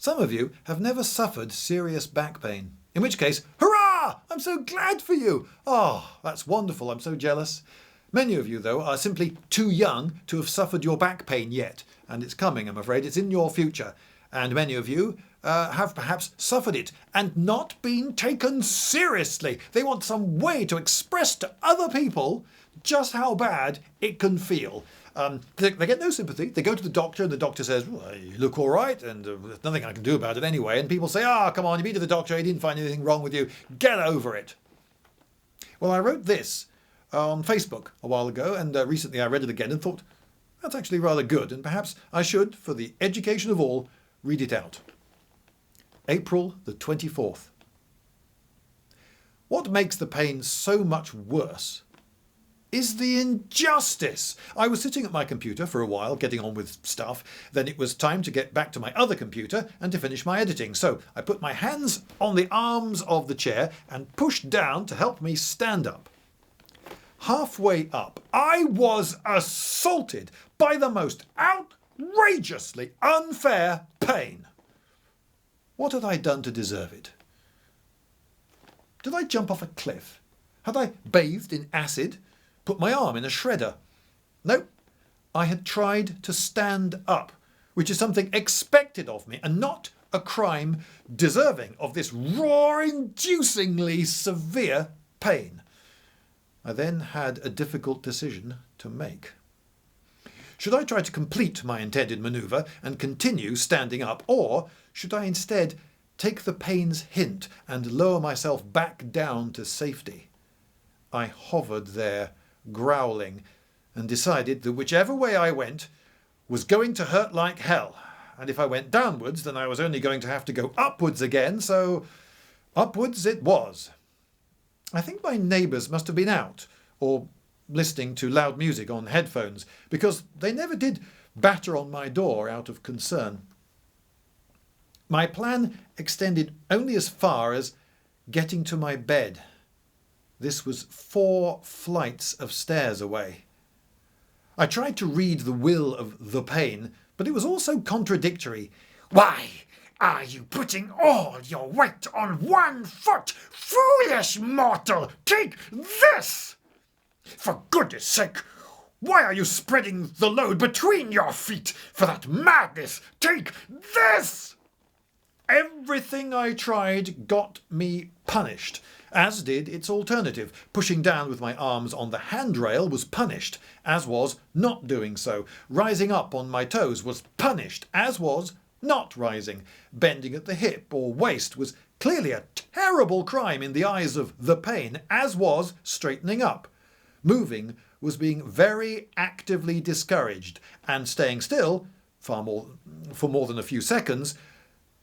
Some of you have never suffered serious back pain, in which case, hurrah! I'm so glad for you. Oh, that's wonderful. I'm so jealous. Many of you, though, are simply too young to have suffered your back pain yet, and it's coming, I'm afraid. It's in your future. And many of you have perhaps suffered it and not been taken seriously. They want some way to express to other people just how bad it can feel. They get no sympathy. They go to the doctor and the doctor says, well, you look all right and there's nothing I can do about it anyway. And people say, come on, you've been to the doctor, he didn't find anything wrong with you. Get over it. Well, I wrote this on Facebook a while ago, and recently I read it again and thought, that's actually rather good, and perhaps I should, for the education of all, read it out. April the 24th. What makes the pain so much worse is the injustice. I was sitting at my computer for a while, getting on with stuff. Then it was time to get back to my other computer and to finish my editing. So I put my hands on the arms of the chair and pushed down to help me stand up. Halfway up, I was assaulted by the most outrageously unfair pain. What had I done to deserve it? Did I jump off a cliff? Had I bathed in acid? Put my arm in a shredder? No, I had tried to stand up, which is something expected of me and not a crime deserving of this roar-inducingly severe pain. I then had a difficult decision to make. Should I try to complete my intended manoeuvre and continue standing up, or should I instead take the pain's hint and lower myself back down to safety? I hovered there, growling, and decided that whichever way I went was going to hurt like hell, and if I went downwards then I was only going to have to go upwards again, so upwards it was. I think my neighbours must have been out, or listening to loud music on headphones, because they never did batter on my door out of concern. My plan extended only as far as getting to my bed. This was 4 flights of stairs away. I tried to read the will of the pain, but it was also contradictory. Why are you putting all your weight on one foot? Foolish mortal! Take this! For goodness sake, why are you spreading the load between your feet? For that madness, take this! Everything I tried got me punished, as did its alternative. Pushing down with my arms on the handrail was punished, as was not doing so. Rising up on my toes was punished, as was not rising. Bending at the hip or waist was clearly a terrible crime in the eyes of the pain, as was straightening up. Moving was being very actively discouraged, and staying still, for more than a few seconds,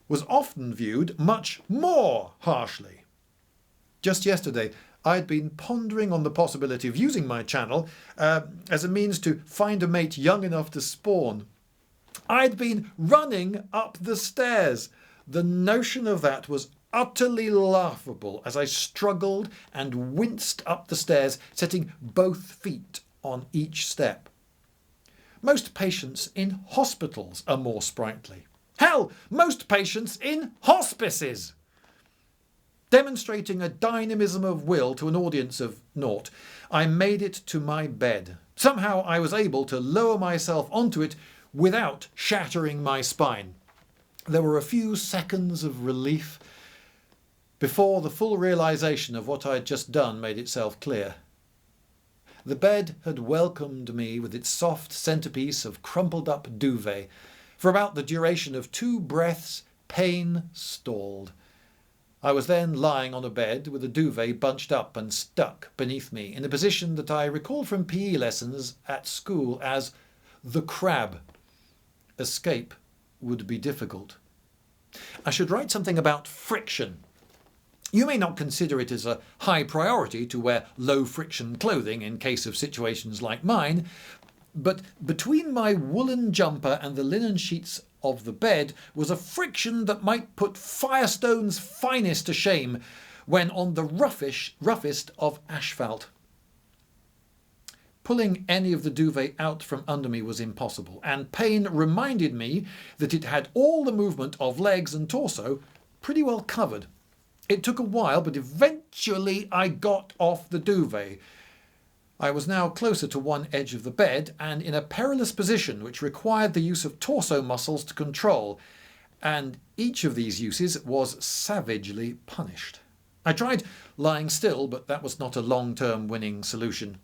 was often viewed much more harshly. Just yesterday, I had been pondering on the possibility of using my channel as a means to find a mate young enough to spawn. I'd been running up the stairs. The notion of that was utterly laughable as I struggled and winced up the stairs, setting both feet on each step. Most patients in hospitals are more sprightly. Hell, most patients in hospices! Demonstrating a dynamism of will to an audience of naught, I made it to my bed. Somehow I was able to lower myself onto it without shattering my spine. There were a few seconds of relief before the full realization of what I had just done made itself clear. The bed had welcomed me with its soft centerpiece of crumpled up duvet. For about the duration of 2 breaths, pain stalled. I was then lying on a bed with a duvet bunched up and stuck beneath me in a position that I recalled from PE lessons at school as the crab. Escape would be difficult. I should write something about friction. You may not consider it as a high priority to wear low-friction clothing in case of situations like mine, but between my woolen jumper and the linen sheets of the bed was a friction that might put Firestone's finest to shame when on the roughest of asphalt. Pulling any of the duvet out from under me was impossible, and pain reminded me that it had all the movement of legs and torso pretty well covered. It took a while, but eventually I got off the duvet. I was now closer to one edge of the bed and in a perilous position which required the use of torso muscles to control, and each of these uses was savagely punished. I tried lying still, but that was not a long-term winning solution.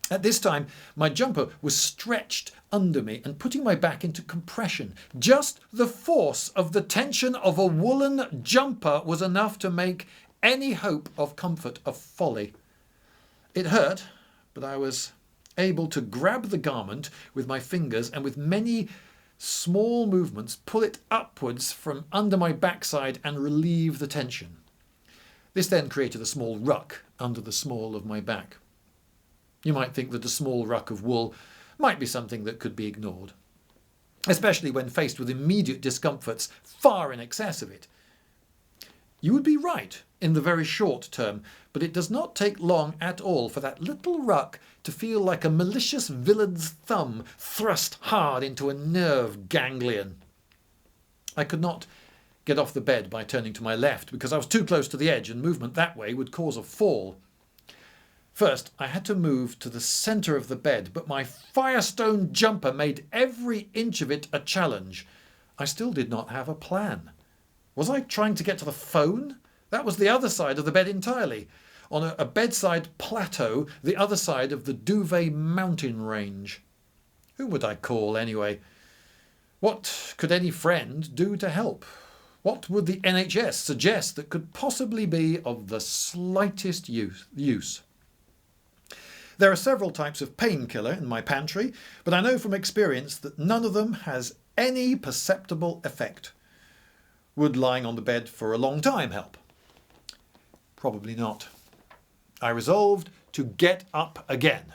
At this time, my jumper was stretched under me and putting my back into compression. Just the force of the tension of a woolen jumper was enough to make any hope of comfort a folly. It hurt, but I was able to grab the garment with my fingers and with many small movements pull it upwards from under my backside and relieve the tension. This then created a small ruck under the small of my back. You might think that a small ruck of wool might be something that could be ignored, especially when faced with immediate discomforts far in excess of it. You would be right in the very short term, but it does not take long at all for that little ruck to feel like a malicious villain's thumb thrust hard into a nerve ganglion. I could not get off the bed by turning to my left because I was too close to the edge and movement that way would cause a fall. First, I had to move to the centre of the bed, but my Firestone jumper made every inch of it a challenge. I still did not have a plan. Was I trying to get to the phone? That was the other side of the bed entirely, on a bedside plateau, the other side of the duvet mountain range. Who would I call anyway? What could any friend do to help? What would the NHS suggest that could possibly be of the slightest use? There are several types of painkiller in my pantry, but I know from experience that none of them has any perceptible effect. Would lying on the bed for a long time help? Probably not. I resolved to get up again.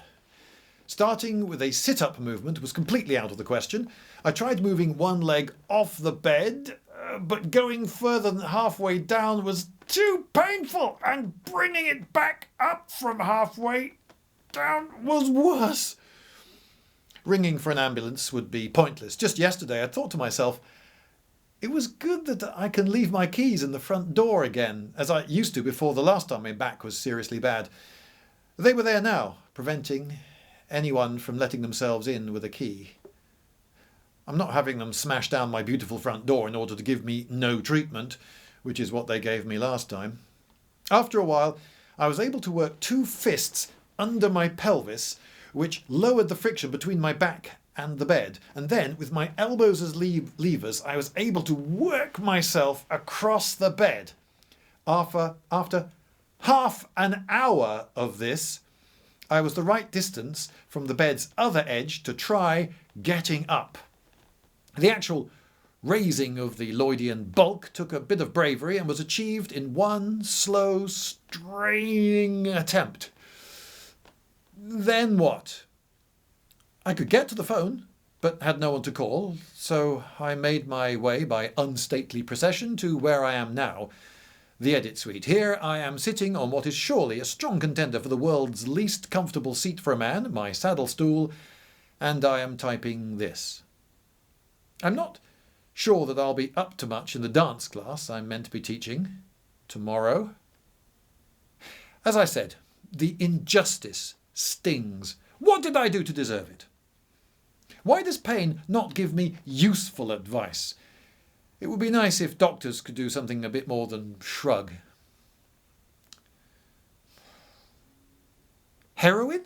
Starting with a sit-up movement was completely out of the question. I tried moving one leg off the bed, but going further than halfway down was too painful, and bringing it back up from halfway down was worse. Ringing for an ambulance would be pointless. Just yesterday I thought to myself, it was good that I can leave my keys in the front door again, as I used to before the last time my back was seriously bad. They were there now, preventing anyone from letting themselves in with a key. I'm not having them smash down my beautiful front door in order to give me no treatment, which is what they gave me last time. After a while, I was able to work two fists under my pelvis, which lowered the friction between my back and the bed, and then with my elbows as levers I was able to work myself across the bed. After half an hour of this, I was the right distance from the bed's other edge to try getting up. The actual raising of the Lloydian bulk took a bit of bravery and was achieved in one slow, straining attempt. Then what? I could get to the phone, but had no one to call, so I made my way by unstately procession to where I am now, the edit suite. Here I am sitting on what is surely a strong contender for the world's least comfortable seat for a man, my saddle stool, and I am typing this. I'm not sure that I'll be up to much in the dance class I'm meant to be teaching tomorrow. As I said, the injustice stings. What did I do to deserve it? Why does pain not give me useful advice? It would be nice if doctors could do something a bit more than shrug. Heroin?